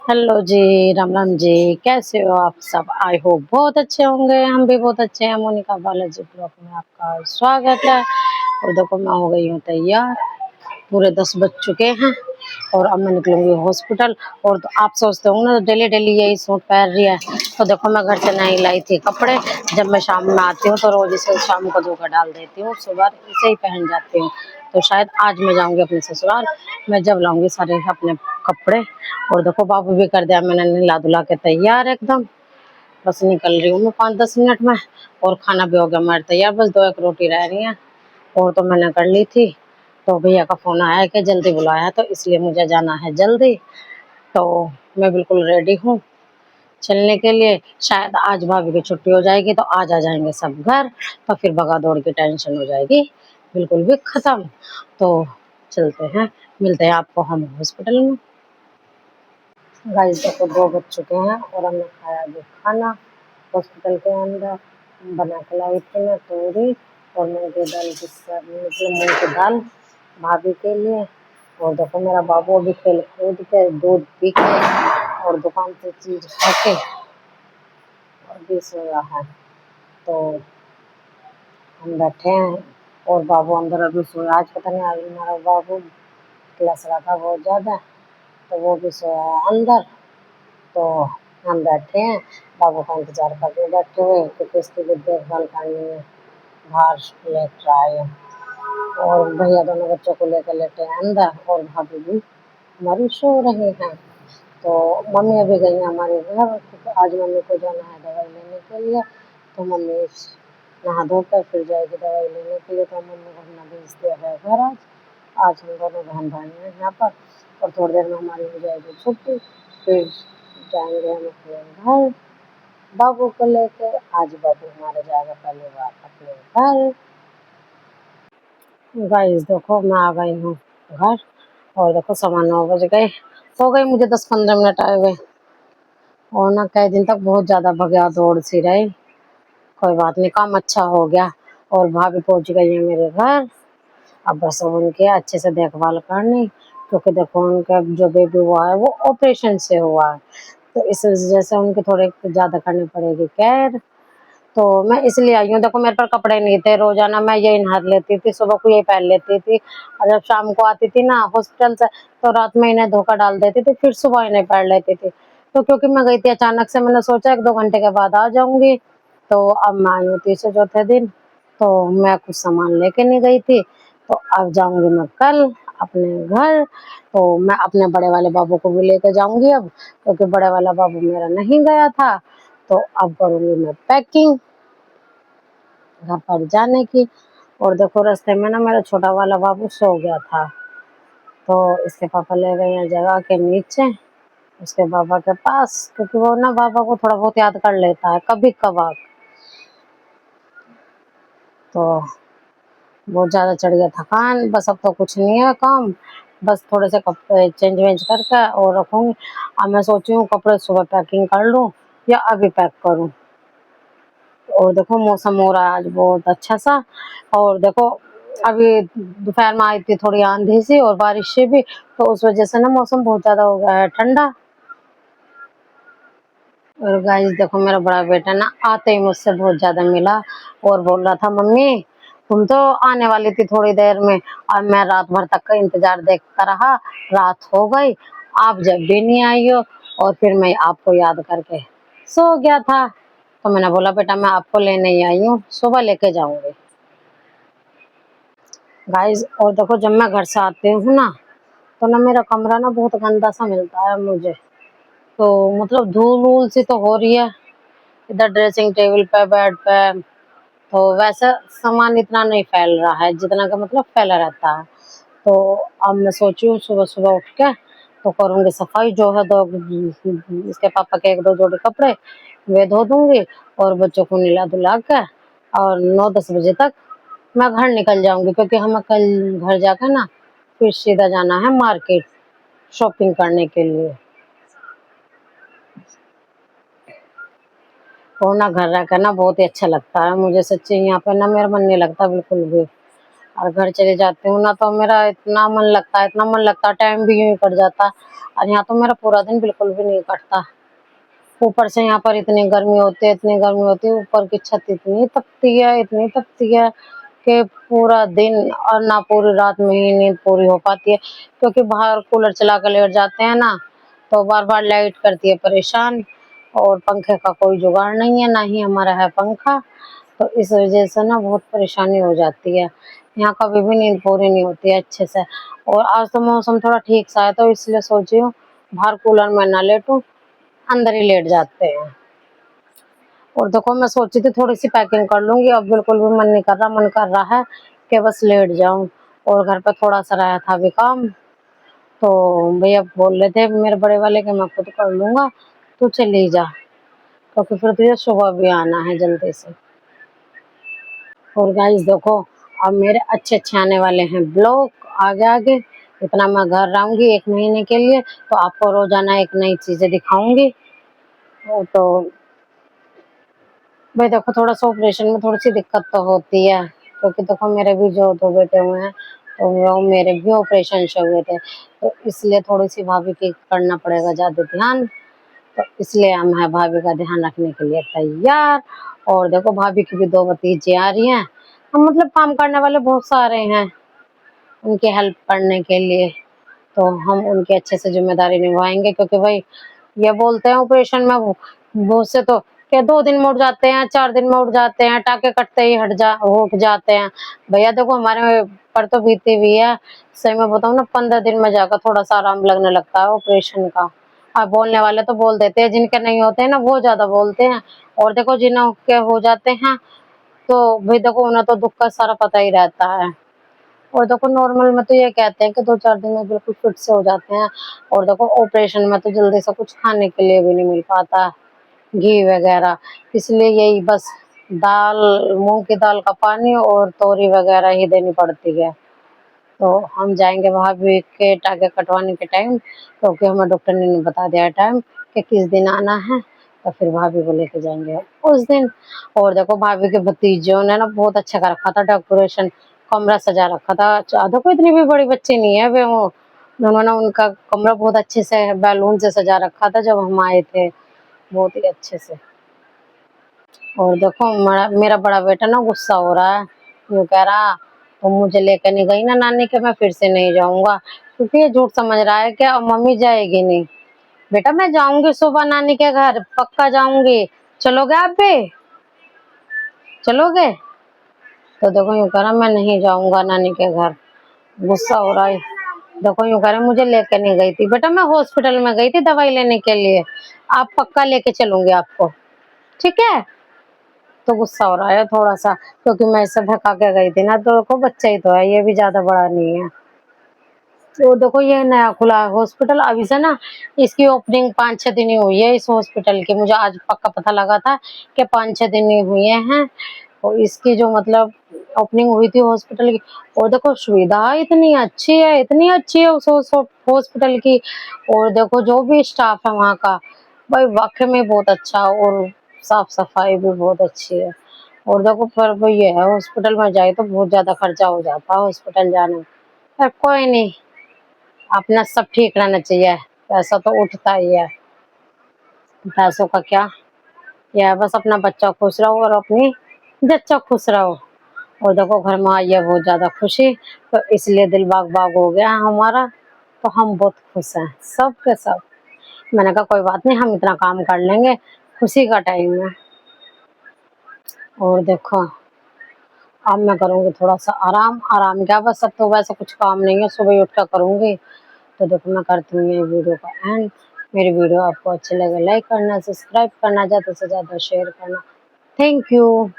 Hello जी, राम राम जी। कैसे हो आप सब? आई होप बहुत अच्छे होंगे। हम भी बहुत अच्छे हैं। मोनिका बालाजी ब्लॉग में आपका स्वागत है। और देखो मैं हो गई हूँ तैयार। पूरे 10 बज चुके हैं और अब मैं निकलूंगी हॉस्पिटल। और तो आप सोचते होंगे ना डेली डेली यही सूट पहन रही है। तो देखो मैं घर से नहीं लाई थी कपड़े। जब मैं शाम में आती हूँ तो रोज इसे शाम को धोकर डाल देती हूँ, सुबह इसे ही पहन जाती हूँ। तो शायद आज मैं जाऊंगी अपने ससुराल। मैं जब लाऊंगी सारे अपने कपड़े। और देखो बाबू भी कर दिया मैंने नहला धुला के तैयार एकदम। बस निकल रही हूँ मैं 5-10 मिनट में। और खाना भी हो गया मेरा तैयार, बस 2-1 रोटी रह रही है और तो मैंने कर ली थी। तो भैया का फोन आया है कि जल्दी बुलाया है, तो इसलिए मुझे जाना है जल्दी। तो मैं बिल्कुल रेडी हूँ चलने के लिए। शायद आज भाभी की छुट्टी हो जाएगी तो आज आ जाएंगे सब घर। तो फिर भगा दौड़ की टेंशन हो जाएगी बिल्कुल भी खत्म। तो चलते हैं, मिलते हैं आपको हम हॉस्पिटल में। गाइस देखो 2 बज चुके हैं और हमने खाया अभी खाना हॉस्पिटल के अंदर। बना के लाई थी मैं पूरी और मूंग की दाल मतलब मूंग की दाल भाभी के लिए। और देखो मेरा बाबू अभी खेल कूद के दूध पी के और दुकान से चीज खा के और भी सोया है। तो हम बैठे हैं और बाबू अंदर अभी सोया। आज पता नहीं आज हमारा बाबू क्लास रहा था बहुत ज्यादा, तो वो भी सोया है अंदर। तो हम बैठे हैं बाबू का इंतजार करके बैठे हुए क्योंकि इसकी भी देखभाल करनी है। बाहर लेट रहा है और भैया दोनों बच्चों को लेकर लेटे हैं अंदर और भाभी भी हमारी सो रही हैं। तो मम्मी अभी गई है हमारे घर क्योंकि आज मम्मी को जाना है दवाई लेने के लिए। तो मम्मी नहा धो कर फिर जाएगी दवाई लेने के लिए। तो मम्मी को हमने भेज दिया है घर आज। आज हम दोनों बहन भाई हैं यहाँ पर और थोड़ी देर में हमारी हो जाएगी छुट्टी। फिर जाएंगे हम अपने घर बाबू को लेकर। आज बाबू हमारा जाएगा पहली बार अपने घर। गाइस देखो मैं आ गई हूँ घर और देखो 9:15 बज गए। हो गई मुझे 10-15 मिनट आए हुए। और ना कई दिन तक बहुत ज्यादा भगया दौड़ सी रही। कोई बात नहीं, काम अच्छा हो गया। और भाभी पहुंच गई है मेरे घर। अब बस उनके अच्छे से देखभाल करनी क्योंकि देखो उनका जो बेबी हुआ है वो ऑपरेशन से हुआ है। तो इस वजह से उनके थोड़े ज्यादा करनी पड़ेगी केयर। तो मैं इसलिए आई हूँ। देखो मेरे पर कपड़े नहीं थे, रोजाना मैं यही नहा लेती थी, सुबह को यही पहन लेती थी। और जब शाम को आती थी ना हॉस्पिटल से तो रात में इन्हें धोखा डाल देती थी, फिर सुबह इन्हें पहन लेती थी। तो क्योंकि मैं गई थी अचानक से, मैंने सोचा 1-2 घंटे के बाद आ जाऊंगी। तो अब मैं आई हूँ तीसरे चौथे दिन। तो मैं कुछ सामान लेके नहीं गई थी। तो अब जाऊंगी मैं कल अपने घर। तो मैं अपने बड़े वाले बाबू को भी लेकर जाऊंगी अब, क्योंकि बड़े वाला बाबू मेरा नहीं गया था। तो अब करूंगी मैं पैकिंग घर पर जाने की। और देखो रास्ते में ना मेरा छोटा वाला बाबू सो गया था। तो इसके पापा ले गए हैं जगह के नीचे उसके बाबा के पास, क्योंकि वो ना बाबा को थोड़ा बहुत याद कर लेता है कभी कभार। तो बहुत ज्यादा चढ़ गया थकान। बस अब तो कुछ नहीं है काम, बस थोड़े से कपड़े चेंज वेंज करके और रखूंगी। अब मैं सोची हूँ कपड़े सुबह पैकिंग कर लूँ या अभी पैक करूँ। और देखो मौसम हो रहा है आज बहुत अच्छा सा। और देखो अभी दोपहर में आई थी थोड़ी आंधी सी और बारिश से भी, तो उस वजह से ना मौसम बहुत ज्यादा हो गया है ठंडा। और गाइस देखो मेरा बड़ा बेटा ना आते ही मुझसे बहुत ज्यादा मिला और बोल रहा था मम्मी तुम तो आने वाली थी थोड़ी देर में और मैं रात भर तक का इंतजार देखता रहा। रात हो गई, आप जब भी नहीं आई हो। और फिर मैं आपको याद करके सो गया था। तो मैंने बोला बेटा मैं आपको लेने ही आई हूँ, सुबह लेके जाऊंगी। गाइस और देखो जब मैं घर से आती हूँ ना तो ना मेरा कमरा ना बहुत गंदा सा मिलता है मुझे। तो मतलब धूल वूल सी तो हो रही है इधर ड्रेसिंग टेबल पे बेड पे। तो वैसा सामान इतना नहीं फैल रहा है जितना का मतलब फैला रहता है। तो अब मैं सोची हूँ सुबह सुबह उठ के तो करूंगी सफाई। जो है दो इसके पापा के 1-2 जोड़ी कपड़े वे धो दूंगी और बच्चों को नहला धुला के और 9-10 बजे तक मैं घर निकल जाऊंगी, क्योंकि हमें कल घर जाकर ना फिर सीधा जाना है मार्केट शॉपिंग करने के लिए। तो ना घर रहकर ना बहुत ही अच्छा लगता है मुझे सच्ची। यहाँ पे ना मेरा मन नहीं लगता बिल्कुल भी। और घर चले जाती हूँ ना तो मेरा इतना मन लगता है, इतना मन लगता है, टाइम भी यूं ही कट जाता। और यहाँ तो मेरा पूरा दिन बिल्कुल भी नहीं कटता। ऊपर से यहाँ पर इतनी गर्मी होती है, इतनी गर्मी होती है, ऊपर की छत इतनी तपती है, इतनी तपती है कि पूरा दिन और ना पूरी रात में ही नींद पूरी हो पाती है, क्योंकि बाहर कूलर चला कर लेट जाते हैं ना तो बार बार लाइट करती है परेशान, और पंखे का कोई जुगाड़ नहीं है, ना ही हमारा है पंखा। तो इस वजह से ना बहुत परेशानी हो जाती है, यहाँ कभी भी नींद पूरी नहीं होती है अच्छे से। और आज तो मौसम थोड़ा ठीक सा है तो इसलिए सोची हूँ बाहर कूलर में ना लेटूं, अंदर ही लेट जाते हैं। और देखो मैं सोची थी थोड़ी सी पैकिंग कर लूंगी, अब बिल्कुल भी मन नहीं कर रहा, मन कर रहा है कि बस लेट जाऊं। और घर पे थोड़ा सा रहा था भी काम, तो भैया बोल रहे थे मेरे बड़े वाले कि मैं खुद कर लूंगा, तू चली जा, क्योंकि फिर तुझे सुबह भी आना है जल्दी से। और गाइस देखो अब मेरे अच्छे अच्छे आने वाले हैं ब्लॉग आगे आगे। इतना मैं घर रहूंगी 1 महीने के लिए, तो आपको रोजाना एक नई चीजें दिखाऊंगी। तो भाई देखो थोड़ा सा ऑपरेशन में थोड़ी सी दिक्कत तो होती है, क्योंकि देखो मेरे भी जो 2 बेटे हुए हैं तो वो मेरे भी ऑपरेशन से हुए थे, तो इसलिए थोड़ी सी भाभी की करना पड़ेगा ज्यादा ध्यान। तो इसलिए हम है भाभी का ध्यान रखने के लिए तैयार। और देखो भाभी की भी 2 भतीजी आ रही हैं, हम मतलब काम करने वाले बहुत सारे हैं उनकी हेल्प करने के लिए, तो हम उनकी अच्छे से जिम्मेदारी निभाएंगे। क्योंकि भाई ये बोलते हैं ऑपरेशन में बहुत से तो क्या 2 दिन में उठ जाते हैं, 4 दिन में उठ जाते हैं, टाके कटते ही उठ जाते हैं। भैया देखो हमारे पर तो बीती हुई है, सही में बताऊं ना 15 दिन में जाकर थोड़ा सा आराम लगने लगता है ऑपरेशन का। अब बोलने वाले तो बोल देते हैं, जिनके नहीं होते हैं ना वो ज्यादा बोलते हैं। और देखो जिनके हो जाते हैं तो भाई देखो उन्हें तो दुख का सारा पता ही रहता है। और देखो नॉर्मल में तो ये कहते हैं कि 2-4 दिन में बिल्कुल फिट से हो जाते हैं। और देखो ऑपरेशन में तो जल्दी से कुछ खाने के लिए भी नहीं मिल पाता, घी वगैरह, इसलिए यही बस दाल, मूंग की दाल का पानी और तोरी वगैरह ही देनी पड़ती है। तो हम जाएंगे भाभी के टाके कटवाने के टाइम, क्योंकि हमें डॉक्टर ने बता दिया टाइम कि किस दिन आना है, तो फिर भाभी को लेके जाएंगे उस दिन। और देखो भाभी के भतीजों ने ना बहुत अच्छा कर रखा था डेकोरेशन, कमरा सजा रखा था। देखो इतनी भी बड़ी बच्ची नहीं है वे, वो उन्होंने उनका कमरा बहुत अच्छे से बैलून से सजा रखा था जब हम आए थे, बहुत ही अच्छे से। और देखो मेरा बड़ा बेटा ना गुस्सा हो रहा है, यूँ कह रहा तो मुझे लेकर नहीं गई ना नानी के, मैं फिर से नहीं जाऊंगा, क्योंकि ये झूठ समझ रहा है कि अब मम्मी जाएगी नहीं। बेटा मैं जाऊंगी सुबह नानी के घर, पक्का जाऊंगी, चलोगे आप भी, चलोगे? तो देखो यूँ कह रहा मैं नहीं जाऊंगा नानी के घर, गुस्सा हो रहा है। देखो यूँ कह रहा मुझे लेकर नहीं गई थी, बेटा मैं हॉस्पिटल में गई थी दवाई लेने के लिए, आप पक्का लेके चलूंगी आपको, ठीक है? तो गुस्सा हो रहा है थोड़ा सा, क्योंकि मैं इसे भगा के गई थी ना, तो देखो बच्चा ही तो है, ये भी ज्यादा बड़ा नहीं है। तो देखो ये नया खुला है हॉस्पिटल, अभी से ना इसकी ओपनिंग 5-6 दिन ही हुई है इस हॉस्पिटल की, मुझे आज पक्का पता लगा था कि 5-6 दिन ही हुए हैं। और इसकी जो मतलब ओपनिंग हुई थी हॉस्पिटल की, और देखो सुविधा इतनी अच्छी है, इतनी अच्छी है उस हॉस्पिटल की। और देखो जो भी स्टाफ है वहाँ का, भाई वाकई में बहुत अच्छा, और साफ सफाई भी बहुत अच्छी है। और देखो पर वो ये है हॉस्पिटल में जाए तो बहुत ज्यादा खर्चा हो जाता है हॉस्पिटल जाने में, पर कोई नहीं, अपना सब ठीक रहना चाहिए, पैसा तो उठता ही है, पैसों का क्या, यह बस अपना बच्चा खुश रहो और अपनी जच्चा खुश रहो। और देखो घर में आई है बहुत ज्यादा खुशी, तो इसलिए दिल बाग बाग हो गया है हमारा, तो हम बहुत खुश हैं सब के सब। मैंने कहा कोई बात नहीं, हम इतना काम कर लेंगे, खुशी का टाइम है। और देखो अब मैं करूंगी थोड़ा सा आराम, आराम क्या बस, अब तो वैसे कुछ काम नहीं है, सुबह उठ कर करूंगी। तो देखो मैं करती हूँ ये वीडियो का एंड। मेरी वीडियो आपको अच्छी लगे लाइक करना, सब्सक्राइब करना, ज़्यादा से ज़्यादा शेयर करना। Thank you.